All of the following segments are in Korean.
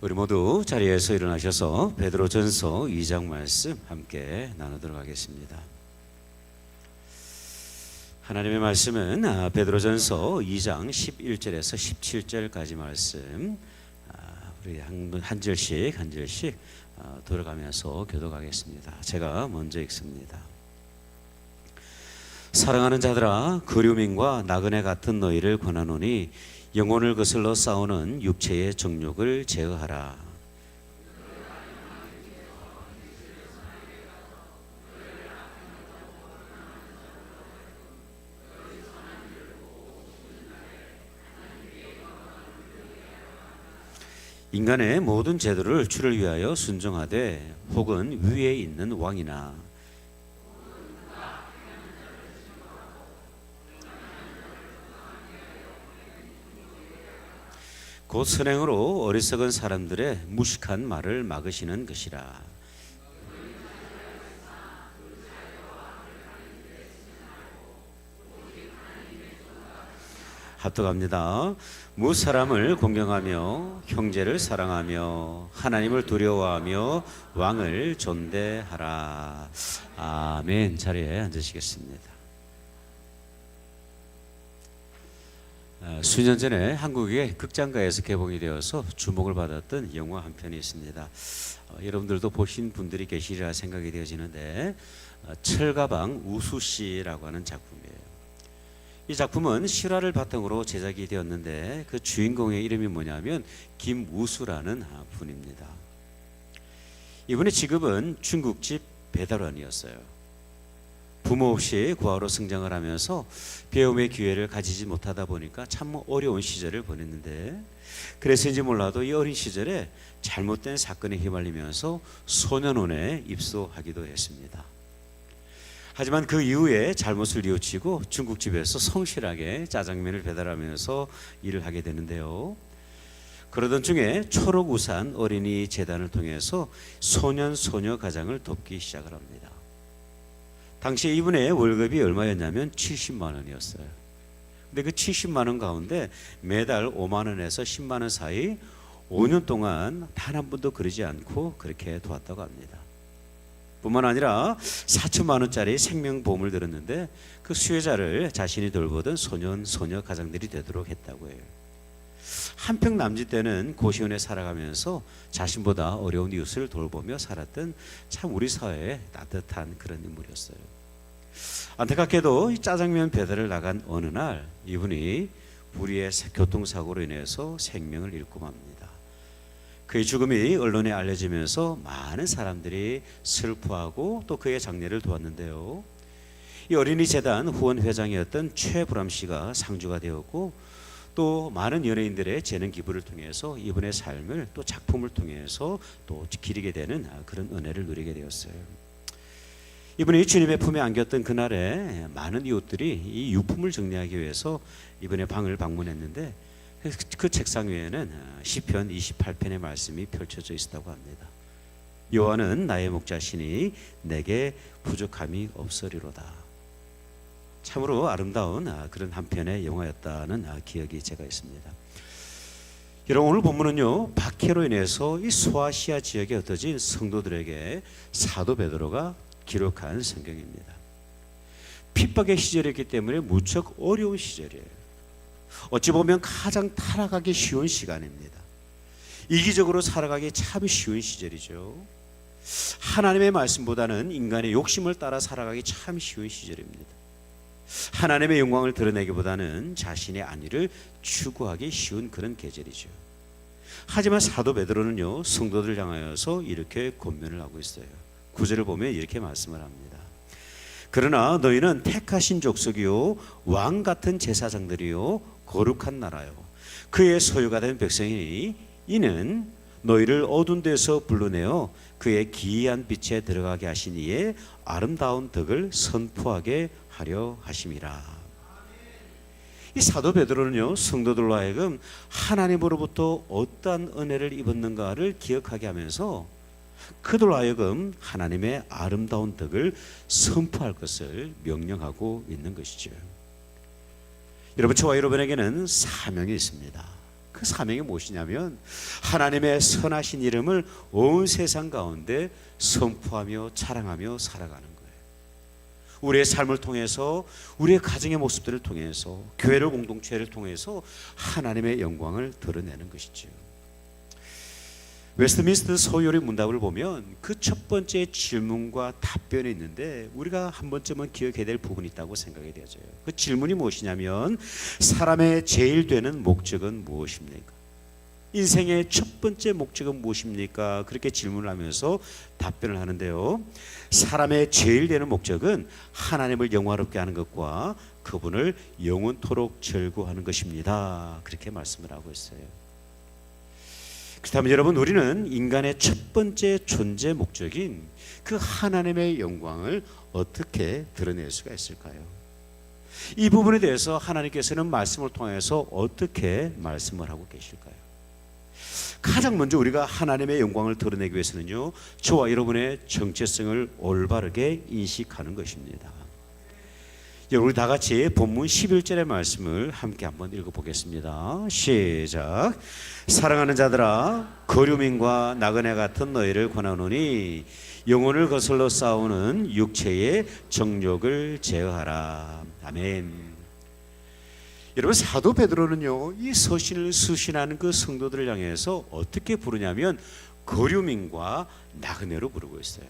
우리 모두 자리에서 일어나셔서 베드로전서 2장 말씀 함께 나누도록 하겠습니다. 하나님의 말씀은 베드로전서 2장 11절에서 17절까지 말씀, 우리 한 절씩 돌아가면서 교독하겠습니다. 제가 먼저 읽습니다. 사랑하는 자들아, 그리움과 나그네 같은 너희를 권하노니 영혼을 거슬러 싸우는 육체의 정욕을 제어하라. 인간의 모든 제도를 주를 위하여 순종하되 혹은 위에 있는 왕이나 곧 선행으로 어리석은 사람들의 무식한 말을 막으시는 것이라. 합독합니다. 무사람을 공경하며 형제를 사랑하며 하나님을 두려워하며 왕을 존대하라. 아멘. 자리에 앉으시겠습니다. 수년 전에 한국의 극장가에서 개봉이 되어서 주목을 받았던 영화 한 편이 있습니다. 여러분들도 보신 분들이 계시리라 생각이 되어지는데, 철가방 우수씨라고 하는 작품이에요. 이 작품은 실화를 바탕으로 제작이 되었는데 그 주인공의 이름이 뭐냐면 김우수라는 분입니다. 이분의 직업은 중국집 배달원이었어요. 부모 없이 고아로 성장을 하면서 배움의 기회를 가지지 못하다 보니까 참 어려운 시절을 보냈는데, 그래서인지 몰라도 이 어린 시절에 잘못된 사건에 휘말리면서 소년원에 입소하기도 했습니다. 하지만 그 이후에 잘못을 뉘우치고 중국집에서 성실하게 짜장면을 배달하면서 일을 하게 되는데요. 그러던 중에 초록우산 어린이 재단을 통해서 소년 소녀 가장을 돕기 시작을 합니다. 당시에 이분의 월급이 얼마였냐면 70만 원이었어요. 근데 그 70만 원 가운데 매달 5만 원에서 10만 원 사이 5년 동안 단 한 번도 그러지 않고 그렇게 도왔다고 합니다. 뿐만 아니라 4천만 원짜리 생명보험을 들었는데 그 수혜자를 자신이 돌보던 소년 소녀 가장들이 되도록 했다고 해요. 한평 남짓 때는 고시원에 살아가면서 자신보다 어려운 이웃을 돌보며 살았던 참 우리 사회에 따뜻한 그런 인물이었어요. 안타깝게도 이 짜장면 배달을 나간 어느 날 이분이 불의의 교통사고로 인해서 생명을 잃고 맙니다. 그의 죽음이 언론에 알려지면서 많은 사람들이 슬퍼하고 또 그의 장례를 도왔는데요. 이 어린이 재단 후원 회장이었던 최불암 씨가 상주가 되었고, 또 많은 연예인들의 재능 기부를 통해서 이분의 삶을 또 작품을 통해서 또 기리게 되는 그런 은혜를 누리게 되었어요. 이분이 주님의 품에 안겼던 그날에 많은 이웃들이 이 유품을 정리하기 위해서 이분의 방을 방문했는데, 그 책상 위에는 시편 28편의 말씀이 펼쳐져 있었다고 합니다. 여호와는 나의 목자시니 내게 부족함이 없으리로다. 참으로 아름다운 그런 한 편의 영화였다는 기억이 제가 있습니다. 여러분, 오늘 본문은요, 박해로 인해서 이 소아시아 지역에 흩어진 성도들에게 사도 베드로가 기록한 성경입니다. 핍박의 시절이었기 때문에 무척 어려운 시절이에요. 어찌 보면 가장 타락하기 쉬운 시간입니다. 이기적으로 살아가기 참 쉬운 시절이죠. 하나님의 말씀보다는 인간의 욕심을 따라 살아가기 참 쉬운 시절입니다. 하나님의 영광을 드러내기보다는 자신의 안위를 추구하기 쉬운 그런 계절이죠. 하지만 사도 베드로는요, 성도들 향하여서 이렇게 권면을 하고 있어요. 9절을 보면 이렇게 말씀을 합니다. 그러나 너희는 택하신 족속이요 왕 같은 제사장들이요 거룩한 나라요 그의 소유가 된 백성이니 이는 너희를 어두운 데서 불러내어 그의 기이한 빛에 들어가게 하신 이의 아름다운 덕을 선포하게 하려 하심이라. 이 사도 베드로는요, 성도들로 하여금 하나님으로부터 어떠한 은혜를 입었는가를 기억하게 하면서 그들로 하여금 하나님의 아름다운 덕을 선포할 것을 명령하고 있는 것이죠. 여러분, 저와 여러분에게는 사명이 있습니다. 그 사명이 무엇이냐면 하나님의 선하신 이름을 온 세상 가운데 선포하며 자랑하며 살아가는 거예요. 우리의 삶을 통해서, 우리의 가정의 모습들을 통해서, 교회를 공동체를 통해서 하나님의 영광을 드러내는 것이죠. 웨스트민스터 서유리 문답을 보면 그 첫 번째 질문과 답변이 있는데 우리가 한 번쯤은 기억해야 될 부분이 있다고 생각이 되어져요. 그 질문이 무엇이냐면 사람의 제일 되는 목적은 무엇입니까? 인생의 첫 번째 목적은 무엇입니까? 그렇게 질문을 하면서 답변을 하는데요. 사람의 제일 되는 목적은 하나님을 영화롭게 하는 것과 그분을 영원토록 절구하는 것입니다. 그렇게 말씀을 하고 있어요. 그렇다면 여러분, 우리는 인간의 첫 번째 존재 목적인 그 하나님의 영광을 어떻게 드러낼 수가 있을까요? 이 부분에 대해서 하나님께서는 말씀을 통해서 어떻게 말씀을 하고 계실까요? 가장 먼저 우리가 하나님의 영광을 드러내기 위해서는요, 저와 여러분의 정체성을 올바르게 인식하는 것입니다. 우리 다 같이 본문 11절의 말씀을 함께 한번 읽어보겠습니다. 시작. 사랑하는 자들아, 거류민과 나그네 같은 너희를 권하노니 영혼을 거슬러 싸우는 육체의 정욕을 제어하라. 아멘. 여러분, 사도 베드로는요, 이 서신을 수신하는 그 성도들을 향해서 어떻게 부르냐면 거류민과 나그네로 부르고 있어요.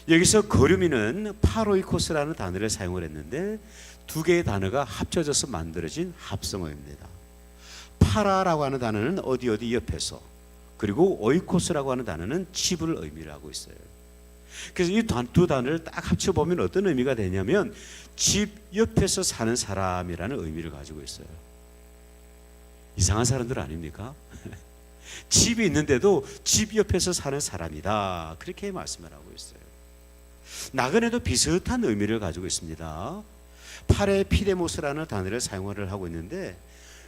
여기서 거류민은 파로이코스라는 단어를 사용을 했는데 두 개의 단어가 합쳐져서 만들어진 합성어입니다. 파라라고 하는 단어는 어디 옆에서, 그리고 오이코스라고 하는 단어는 집을 의미를 하고 있어요. 그래서 이 두 단어를 딱 합쳐보면 어떤 의미가 되냐면 집 옆에서 사는 사람이라는 의미를 가지고 있어요. 이상한 사람들 아닙니까? 집이 있는데도 집 옆에서 사는 사람이다, 그렇게 말씀을 하고 있어요. 나그네도 비슷한 의미를 가지고 있습니다. 파레피데모스라는 단어를 사용을 하고 있는데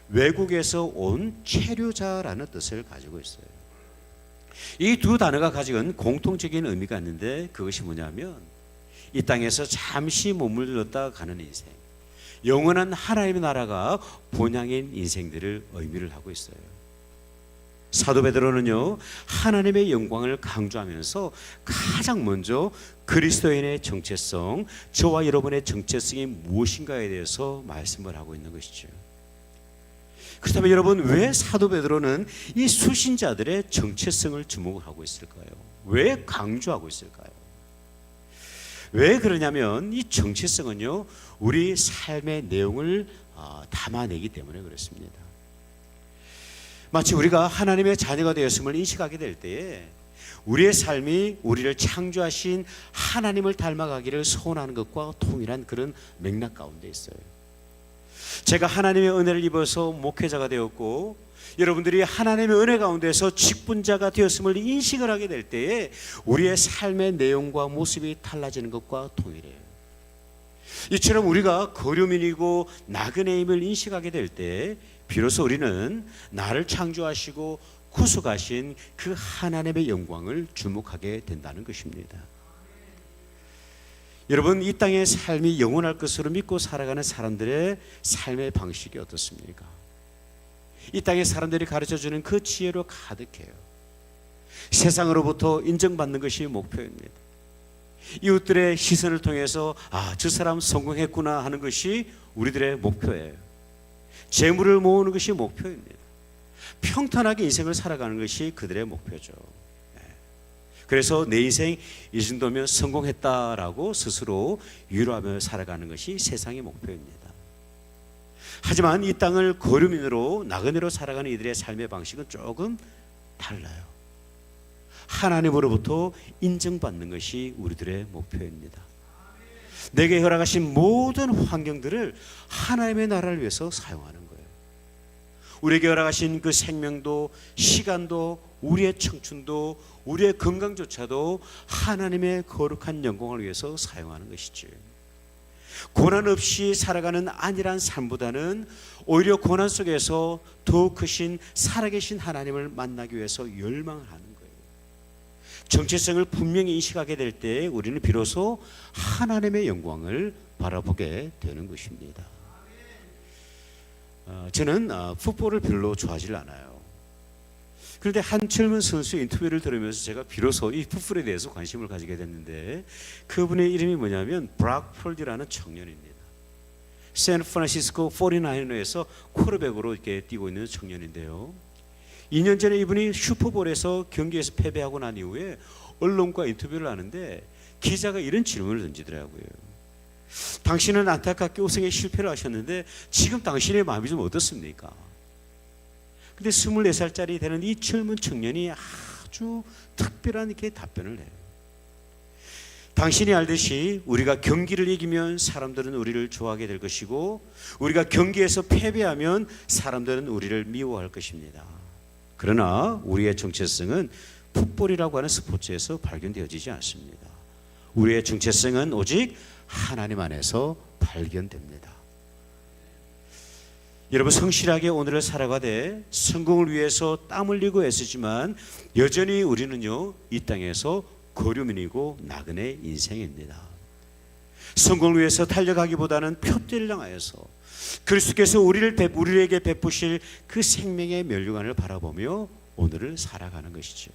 외국에서 온 체류자라는 뜻을 가지고 있어요. 이 두 단어가 가지고 공통적인 의미가 있는데 그것이 뭐냐면 이 땅에서 잠시 머물렀다 가는 인생, 영원한 하나님의 나라가 본향인 인생들을 의미를 하고 있어요. 사도 베드로는요, 하나님의 영광을 강조하면서 가장 먼저 그리스도인의 정체성, 저와 여러분의 정체성이 무엇인가에 대해서 말씀을 하고 있는 것이죠. 그렇다면 여러분, 왜 사도 베드로는 이 수신자들의 정체성을 주목을 하고 있을까요? 왜 강조하고 있을까요? 왜 그러냐면 이 정체성은요, 우리 삶의 내용을 담아내기 때문에 그렇습니다. 마치 우리가 하나님의 자녀가 되었음을 인식하게 될 때에 우리의 삶이 우리를 창조하신 하나님을 닮아가기를 소원하는 것과 동일한 그런 맥락 가운데 있어요. 제가 하나님의 은혜를 입어서 목회자가 되었고 여러분들이 하나님의 은혜 가운데서 직분자가 되었음을 인식을 하게 될 때에 우리의 삶의 내용과 모습이 달라지는 것과 동일해요. 이처럼 우리가 거류민이고 나그네임을 인식하게 될 때 비로소 우리는 나를 창조하시고 구속하신 그 하나님의 영광을 주목하게 된다는 것입니다. 여러분, 이 땅의 삶이 영원할 것으로 믿고 살아가는 사람들의 삶의 방식이 어떻습니까? 이 땅의 사람들이 가르쳐주는 그 지혜로 가득해요. 세상으로부터 인정받는 것이 목표입니다. 이웃들의 시선을 통해서 저 사람 성공했구나 하는 것이 우리들의 목표예요. 재물을 모으는 것이 목표입니다. 평탄하게 인생을 살아가는 것이 그들의 목표죠. 그래서 내 인생 이 정도면 성공했다라고 스스로 위로하며 살아가는 것이 세상의 목표입니다. 하지만 이 땅을 거류민으로 나그네로 살아가는 이들의 삶의 방식은 조금 달라요. 하나님으로부터 인정받는 것이 우리들의 목표입니다. 내게 허락하신 모든 환경들을 하나님의 나라를 위해서 사용하는 거예요. 우리에게 허락하신 그 생명도, 시간도, 우리의 청춘도, 우리의 건강조차도 하나님의 거룩한 영광을 위해서 사용하는 것이지. 고난 없이 살아가는 안일한 삶보다는 오히려 고난 속에서 더욱 크신 살아계신 하나님을 만나기 위해서 열망을 하는 거예요. 정체성을 분명히 인식하게 될 때 우리는 비로소 하나님의 영광을 바라보게 되는 것입니다. 저는 풋볼을 별로 좋아하지 않아요. 그런데 한 젊은 선수의 인터뷰를 들으면서 제가 비로소 이 풋볼에 대해서 관심을 가지게 됐는데, 그분의 이름이 뭐냐면 브락 폴디라는 청년입니다. 샌프란시스코 49에서 쿼터백으로 이렇게 뛰고 있는 청년인데요. 2년 전에 이분이 슈퍼볼에서 경기에서 패배하고 난 이후에 언론과 인터뷰를 하는데 기자가 이런 질문을 던지더라고요. 당신은 안타깝게 우승에 실패를 하셨는데 지금 당신의 마음이 좀 어떻습니까? 근데 24살짜리 되는 이 젊은 청년이 아주 특별한 이렇게 답변을 해요. 당신이 알듯이 우리가 경기를 이기면 사람들은 우리를 좋아하게 될 것이고, 우리가 경기에서 패배하면 사람들은 우리를 미워할 것입니다. 그러나 우리의 정체성은 풋볼이라고 하는 스포츠에서 발견되어지지 않습니다. 우리의 정체성은 오직 하나님 안에서 발견됩니다. 여러분, 성실하게 오늘을 살아가되 성공을 위해서 땀 흘리고 애쓰지만 여전히 우리는요, 이 땅에서 거류민이고 나그네 인생입니다. 성공을 위해서 달려가기보다는 표대를 향하여서 그리스도께서 우리에게 베푸실 그 생명의 면류관을 바라보며 오늘을 살아가는 것이죠.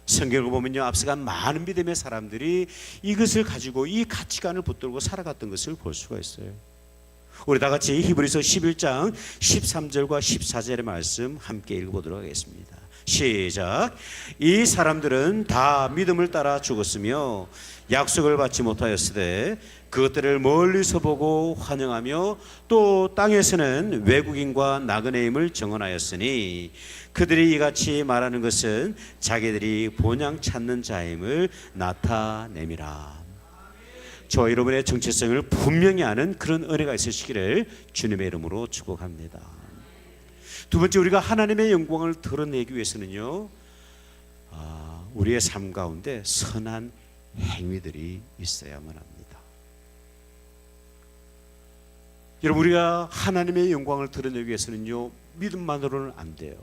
성경을 보면요, 앞서간 많은 믿음의 사람들이 이것을 가지고 이 가치관을 붙들고 살아갔던 것을 볼 수가 있어요. 우리 다 같이 히브리서 11장 13절과 14절의 말씀 함께 읽어보도록 하겠습니다. 시작. 이 사람들은 다 믿음을 따라 죽었으며 약속을 받지 못하였으되 그것들을 멀리서 보고 환영하며 또 땅에서는 외국인과 나그네임을 정언하였으니 그들이 이같이 말하는 것은 자기들이 본향 찾는 자임을 나타내미라. 저 여러분의 정체성을 분명히 아는 그런 은혜가 있으시기를 주님의 이름으로 축복합니다. 두 번째, 우리가 하나님의 영광을 드러내기 위해서는요, 우리의 삶 가운데 선한 행위들이 있어야만 합니다. 여러분, 우리가 하나님의 영광을 드러내기 위해서는요, 믿음만으로는 안 돼요.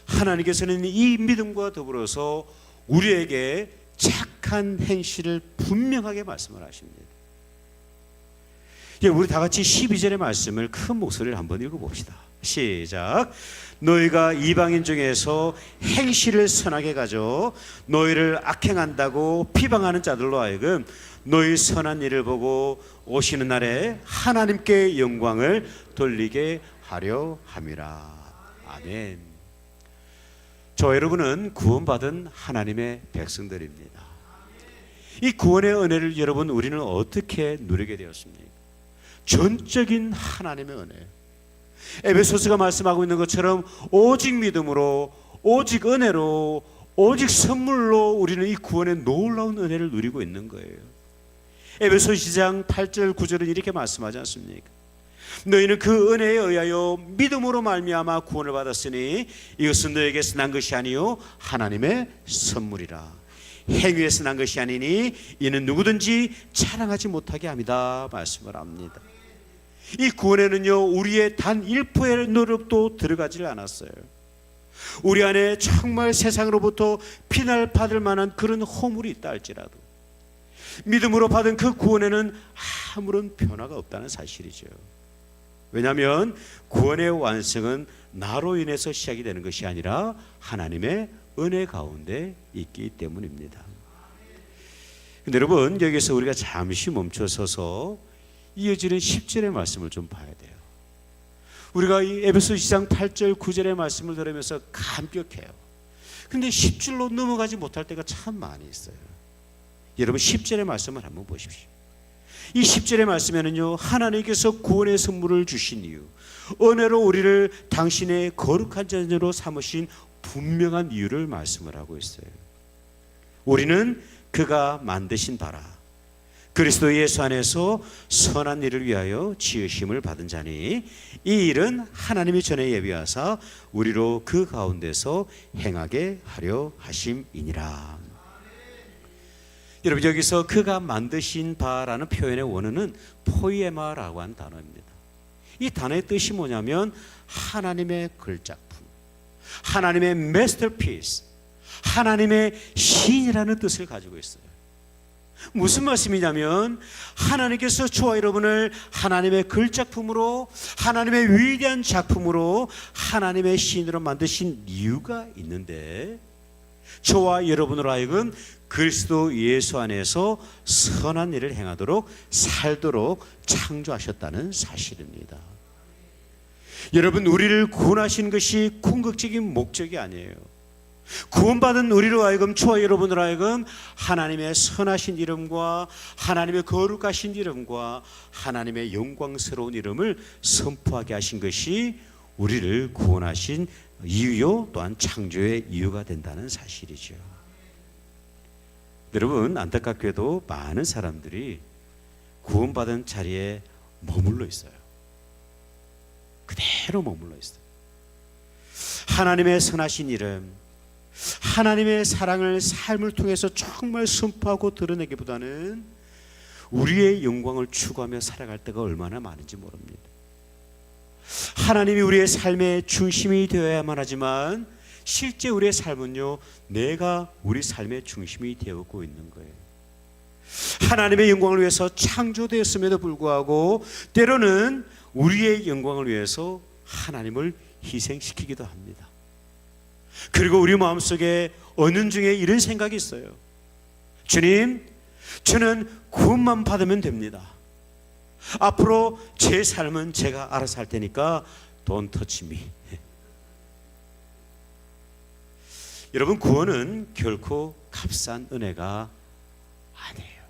하나님께서는 이 믿음과 더불어서 우리에게 착한 행실을 분명하게 말씀을 하십니다. 우리 다 같이 12절의 말씀을 큰 목소리를 한번 읽어봅시다. 시작. 너희가 이방인 중에서 행실을 선하게 가져 너희를 악행한다고 비방하는 자들로 하여금 너희 선한 일을 보고 오시는 날에 하나님께 영광을 돌리게 하려 함이라. 아멘. 저 여러분은 구원받은 하나님의 백성들입니다. 이 구원의 은혜를 여러분, 우리는 어떻게 누리게 되었습니까? 전적인 하나님의 은혜. 에베소서가 말씀하고 있는 것처럼 오직 믿음으로, 오직 은혜로, 오직 선물로 우리는 이 구원의 놀라운 은혜를 누리고 있는 거예요. 에베소 2장 8절 9절은 이렇게 말씀하지 않습니까? 너희는 그 은혜에 의하여 믿음으로 말미암아 구원을 받았으니 이것은 너에게서 난 것이 아니요 하나님의 선물이라. 행위에서 난 것이 아니니 이는 누구든지 자랑하지 못하게 함이다 말씀을 합니다. 이 구원에는요, 우리의 단 1%의 노력도 들어가지 않았어요. 우리 안에 정말 세상으로부터 피날 받을 만한 그런 허물이 있다 할지라도 믿음으로 받은 그 구원에는 아무런 변화가 없다는 사실이죠. 왜냐하면 구원의 완성은 나로 인해서 시작이 되는 것이 아니라 하나님의 은혜 가운데 있기 때문입니다. 근데 여러분, 여기서 우리가 잠시 멈춰서서 이어지는 10절의 말씀을 좀 봐야 돼요. 우리가 이 에베소 2장 8절 9절의 말씀을 들으면서 감격해요. 근데 10절로 넘어가지 못할 때가 참 많이 있어요. 여러분, 10절의 말씀을 한번 보십시오. 이 10절의 말씀에는요, 하나님께서 구원의 선물을 주신 이유, 은혜로 우리를 당신의 거룩한 자녀로 삼으신 분명한 이유를 말씀을 하고 있어요. 우리는 그가 만드신 바라 그리스도 예수 안에서 선한 일을 위하여 지으심을 받은 자니 이 일은 하나님이 전에 예비하사 우리로 그 가운데서 행하게 하려 하심이니라. 여러분, 여기서 그가 만드신 바라는 표현의 원어는 포이에마라고 하는 단어입니다. 이 단어의 뜻이 뭐냐면 하나님의 걸작품, 하나님의 마스터피스, 하나님의 신이라는 뜻을 가지고 있어요. 무슨 말씀이냐면 하나님께서 저와 여러분을 하나님의 글작품으로, 하나님의 위대한 작품으로, 하나님의 시인으로 만드신 이유가 있는데, 저와 여러분으로 하여금 그리스도 예수 안에서 선한 일을 행하도록 살도록 창조하셨다는 사실입니다. 여러분, 우리를 구원하신 것이 궁극적인 목적이 아니에요. 구원받은 우리로 하여금, 저와 여러분으로 하여금 하나님의 선하신 이름과 하나님의 거룩하신 이름과 하나님의 영광스러운 이름을 선포하게 하신 것이 우리를 구원하신 이유요, 또한 창조의 이유가 된다는 사실이죠. 여러분, 안타깝게도 많은 사람들이 구원받은 자리에 머물러 있어요. 그대로 머물러 있어요. 하나님의 선하신 이름, 하나님의 사랑을 삶을 통해서 정말 선포하고 드러내기보다는 우리의 영광을 추구하며 살아갈 때가 얼마나 많은지 모릅니다. 하나님이 우리의 삶의 중심이 되어야만 하지만 실제 우리의 삶은요, 내가 우리 삶의 중심이 되었고 있는 거예요. 하나님의 영광을 위해서 창조되었음에도 불구하고 때로는 우리의 영광을 위해서 하나님을 희생시키기도 합니다. 그리고 우리 마음속에 어느 중에 이런 생각이 있어요. 주님, 저는 구원만 받으면 됩니다. 앞으로 제 삶은 제가 알아서 할 테니까 Don't touch me. 여러분, 구원은 결코 값싼 은혜가 아니에요.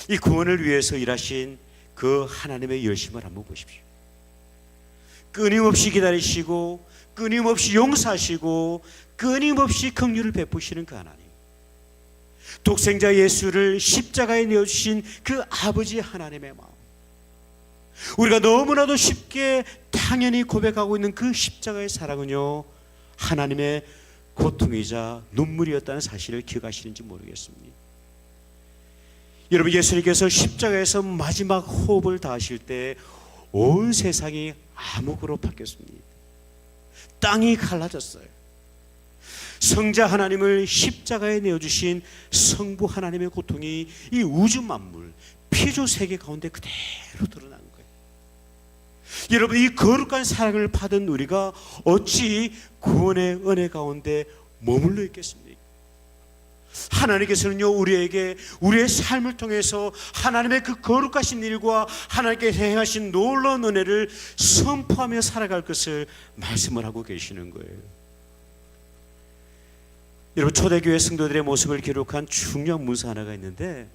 이 구원을 위해서 일하신 그 하나님의 열심을 한번 보십시오. 끊임없이 기다리시고 끊임없이 용서하시고 끊임없이 긍휼을 베푸시는 그 하나님, 독생자 예수를 십자가에 내어주신 그 아버지 하나님의 마음, 우리가 너무나도 쉽게 당연히 고백하고 있는 그 십자가의 사랑은요, 하나님의 고통이자 눈물이었다는 사실을 기억하시는지 모르겠습니다. 여러분, 예수님께서 십자가에서 마지막 호흡을 다하실 때 온 세상이 암흑으로 바뀌었습니다. 땅이 갈라졌어요. 성자 하나님을 십자가에 내어주신 성부 하나님의 고통이 이 우주 만물, 피조 세계 가운데 그대로 드러난 거예요. 여러분, 이 거룩한 사랑을 받은 우리가 어찌 구원의 은혜 가운데 머물러 있겠습니까? 하나님께서는요, 우리에게 우리의 삶을 통해서 하나님의 그 거룩하신 일과 하나님께서 행하신 놀라운 은혜를 선포하며 살아갈 것을 말씀을 하고 계시는 거예요. 여러분, 초대교회 성도들의 모습을 기록한 중요한 문서 하나가 있는데,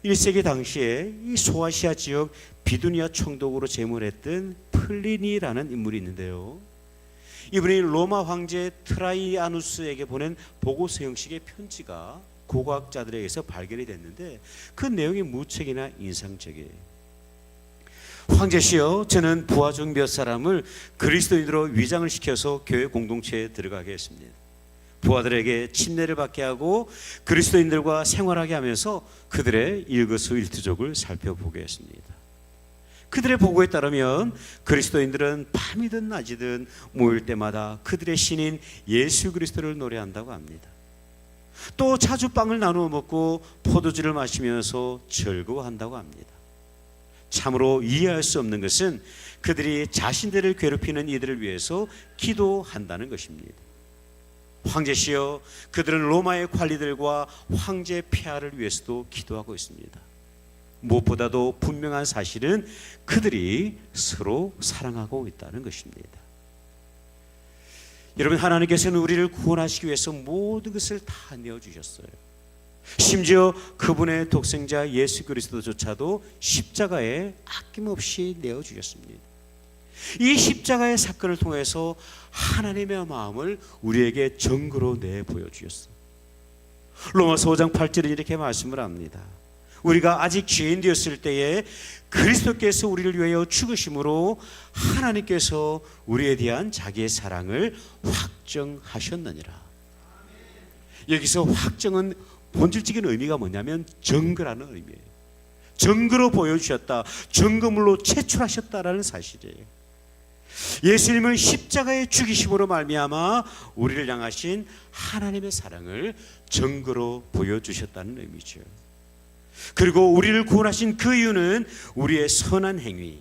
1세기 당시에 이 소아시아 지역 비두니아 총독으로 재물했던 플리니라는 인물이 있는데요, 이분이 로마 황제 트라이아누스에게 보낸 보고서 형식의 편지가 고고학자들에게서 발견이 됐는데, 그 내용이 무척이나 인상적이에요. 황제시여, 저는 부하 중 몇 사람을 그리스도인으로 위장을 시켜서 교회 공동체에 들어가게 했습니다. 부하들에게 침례를 받게 하고 그리스도인들과 생활하게 하면서 그들의 일거수일투족을 살펴보게 했습니다. 그들의 보고에 따르면 그리스도인들은 밤이든 낮이든 모일 때마다 그들의 신인 예수 그리스도를 노래한다고 합니다. 또 자주 빵을 나누어 먹고 포도주를 마시면서 즐거워한다고 합니다. 참으로 이해할 수 없는 것은 그들이 자신들을 괴롭히는 이들을 위해서 기도한다는 것입니다. 황제시여, 그들은 로마의 관리들과 황제 폐하를 위해서도 기도하고 있습니다. 무엇보다도 분명한 사실은 그들이 서로 사랑하고 있다는 것입니다. 여러분, 하나님께서는 우리를 구원하시기 위해서 모든 것을 다 내어주셨어요. 심지어 그분의 독생자 예수 그리스도조차도 십자가에 아낌없이 내어주셨습니다. 이 십자가의 사건을 통해서 하나님의 마음을 우리에게 증거로 내보여주셨어요. 로마서 5장 8절에 이렇게 말씀을 합니다. 우리가 아직 죄인 되었을 때에 그리스도께서 우리를 위하여 죽으심으로 하나님께서 우리에 대한 자기의 사랑을 확정하셨느니라. 여기서 확정은 본질적인 의미가 뭐냐면 증거라는 의미예요. 증거로 보여주셨다, 증거물로 제출하셨다라는 사실이에요. 예수님을 십자가에 죽이심으로 말미암아 우리를 향하신 하나님의 사랑을 증거로 보여주셨다는 의미죠. 그리고 우리를 구원하신 그 이유는 우리의 선한 행위,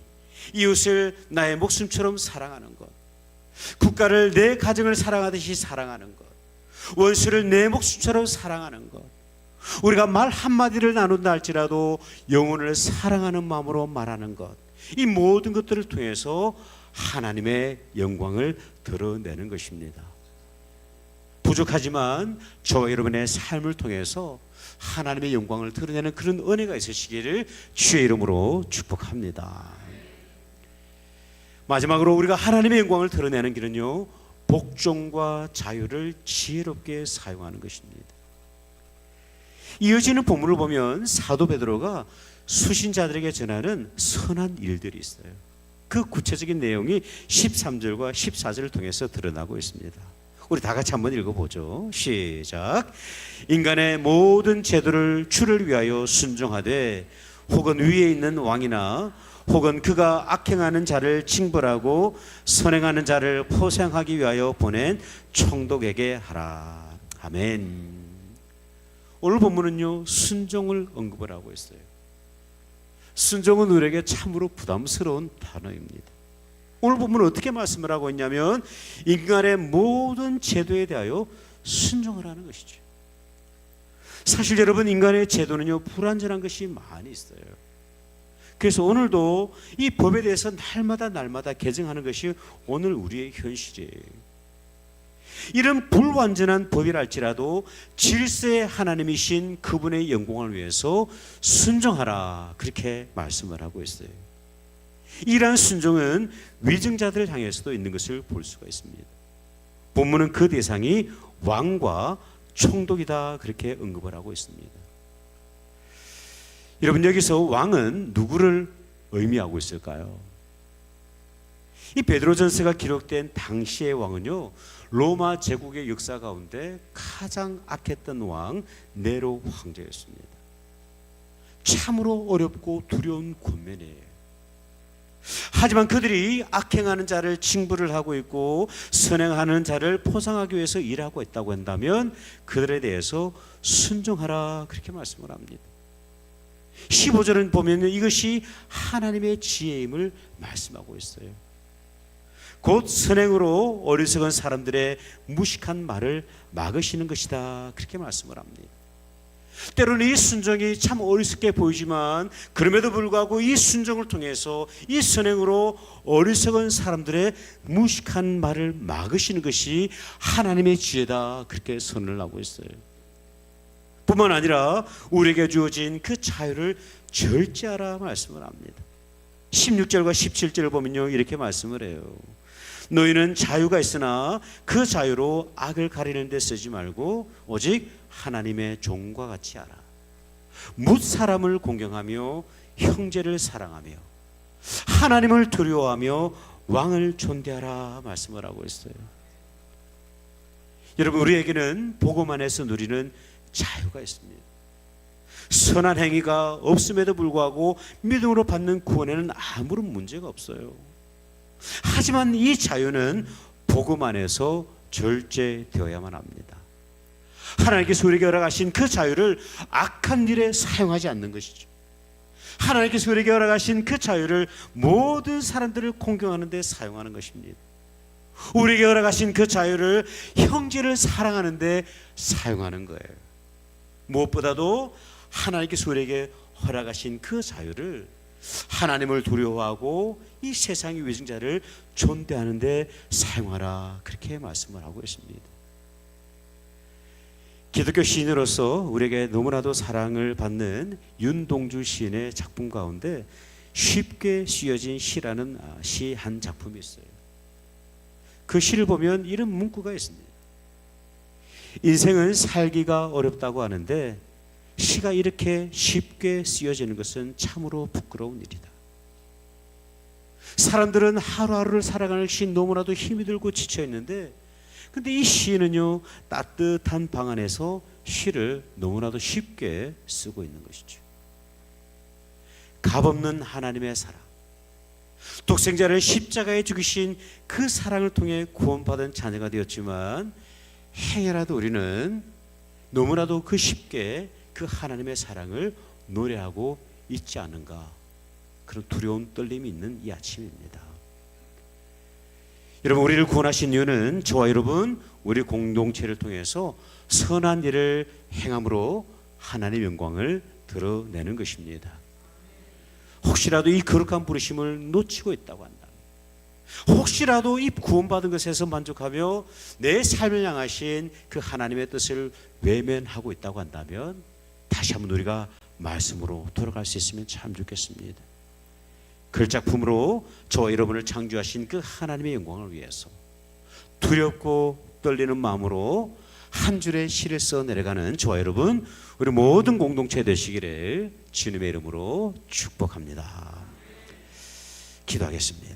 이웃을 나의 목숨처럼 사랑하는 것, 국가를 내 가정을 사랑하듯이 사랑하는 것, 원수를 내 목숨처럼 사랑하는 것, 우리가 말 한마디를 나눈다 할지라도 영혼을 사랑하는 마음으로 말하는 것, 이 모든 것들을 통해서 하나님의 영광을 드러내는 것입니다. 부족하지만 저와 여러분의 삶을 통해서 하나님의 영광을 드러내는 그런 은혜가 있으시기를 주의 이름으로 축복합니다. 마지막으로 우리가 하나님의 영광을 드러내는 길은요, 복종과 자유를 지혜롭게 사용하는 것입니다. 이어지는 본문을 보면 사도 베드로가 수신자들에게 전하는 선한 일들이 있어요. 그 구체적인 내용이 13절과 14절을 통해서 드러나고 있습니다. 우리 다 같이 한번 읽어보죠. 시작. 인간의 모든 제도를 주를 위하여 순종하되 혹은 위에 있는 왕이나 혹은 그가 악행하는 자를 징벌하고 선행하는 자를 포상하기 위하여 보낸 총독에게 하라. 아멘. 오늘 본문은요, 순종을 언급을 하고 있어요. 순종은 우리에게 참으로 부담스러운 단어입니다. 오늘 본문은 어떻게 말씀을 하고 있냐면 인간의 모든 제도에 대하여 순종을 하는 것이죠. 사실 여러분, 인간의 제도는요, 불완전한 것이 많이 있어요. 그래서 오늘도 이 법에 대해서 날마다 개정하는 것이 오늘 우리의 현실이에요. 이런 불완전한 법이랄지라도 질서의 하나님이신 그분의 영광을 위해서 순종하라, 그렇게 말씀을 하고 있어요. 이러한 순종은 위증자들을 향해서도 있는 것을 볼 수가 있습니다. 본문은 그 대상이 왕과 총독이다, 그렇게 언급을 하고 있습니다. 여러분, 여기서 왕은 누구를 의미하고 있을까요? 이 베드로전서가 기록된 당시의 왕은요, 로마 제국의 역사 가운데 가장 악했던 왕 네로 황제였습니다. 참으로 어렵고 두려운 권면이에요. 하지만 그들이 악행하는 자를 징벌을 하고 있고 선행하는 자를 포상하기 위해서 일하고 있다고 한다면 그들에 대해서 순종하라, 그렇게 말씀을 합니다. 15절은 보면 이것이 하나님의 지혜임을 말씀하고 있어요. 곧 선행으로 어리석은 사람들의 무식한 말을 막으시는 것이다, 그렇게 말씀을 합니다. 때로는 이 순종이 참 어리석게 보이지만 그럼에도 불구하고 이 순종을 통해서 이 선행으로 어리석은 사람들의 무식한 말을 막으시는 것이 하나님의 지혜다, 그렇게 선언을 하고 있어요. 뿐만 아니라 우리에게 주어진 그 자유를 절제하라 말씀을 합니다. 16절과 17절을 보면요, 이렇게 말씀을 해요. 너희는 자유가 있으나 그 자유로 악을 가리는 데 쓰지 말고 오직 하나님의 종과 같이 하라. 뭇 사람을 공경하며 형제를 사랑하며 하나님을 두려워하며 왕을 존대하라 말씀을 하고 있어요. 여러분, 우리에게는 복음 안에서 누리는 자유가 있습니다. 선한 행위가 없음에도 불구하고 믿음으로 받는 구원에는 아무런 문제가 없어요. 하지만 이 자유는 복음 안에서 절제되어야만 합니다. 하나님께서 우리에게 허락하신 그 자유를 악한 일에 사용하지 않는 것이죠. 하나님께서 우리에게 허락하신 그 자유를 모든 사람들을 공경하는 데 사용하는 것입니다. 우리에게 허락하신 그 자유를 형제를 사랑하는 데 사용하는 거예요. 무엇보다도 하나님께서 우리에게 허락하신 그 자유를 하나님을 두려워하고 이 세상의 위증자를 존대하는 데 사용하라, 그렇게 말씀을 하고 있습니다. 기독교 시인으로서 우리에게 너무나도 사랑을 받는 윤동주 시인의 작품 가운데 쉽게 쓰여진 시라는 시 한 작품이 있어요. 그 시를 보면 이런 문구가 있습니다. 인생은 살기가 어렵다고 하는데 시가 이렇게 쉽게 쓰여지는 것은 참으로 부끄러운 일이다. 사람들은 하루하루를 살아가는 시 너무나도 힘이 들고 지쳐 있는데, 근데 이 시인은요, 따뜻한 방 안에서 시를 너무나도 쉽게 쓰고 있는 것이죠. 값없는 하나님의 사랑, 독생자를 십자가에 죽이신 그 사랑을 통해 구원받은 자녀가 되었지만 행여라도 우리는 너무나도 그 쉽게 그 하나님의 사랑을 노래하고 있지 않은가, 그런 두려운 떨림이 있는 이 아침입니다. 여러분, 우리를 구원하신 이유는 저와 여러분 우리 공동체를 통해서 선한 일을 행함으로 하나님의 영광을 드러내는 것입니다. 혹시라도 이 거룩한 부르심을 놓치고 있다고 한다면, 혹시라도 이 구원받은 것에서 만족하며 내 삶을 향하신 그 하나님의 뜻을 외면하고 있다고 한다면 다시 한번 우리가 말씀으로 돌아갈 수 있으면 참 좋겠습니다. 글작품으로 저와 여러분을 창조하신 그 하나님의 영광을 위해서 두렵고 떨리는 마음으로 한 줄의 시를 써 내려가는 저와 여러분 우리 모든 공동체 되시기를 주님의 이름으로 축복합니다. 기도하겠습니다.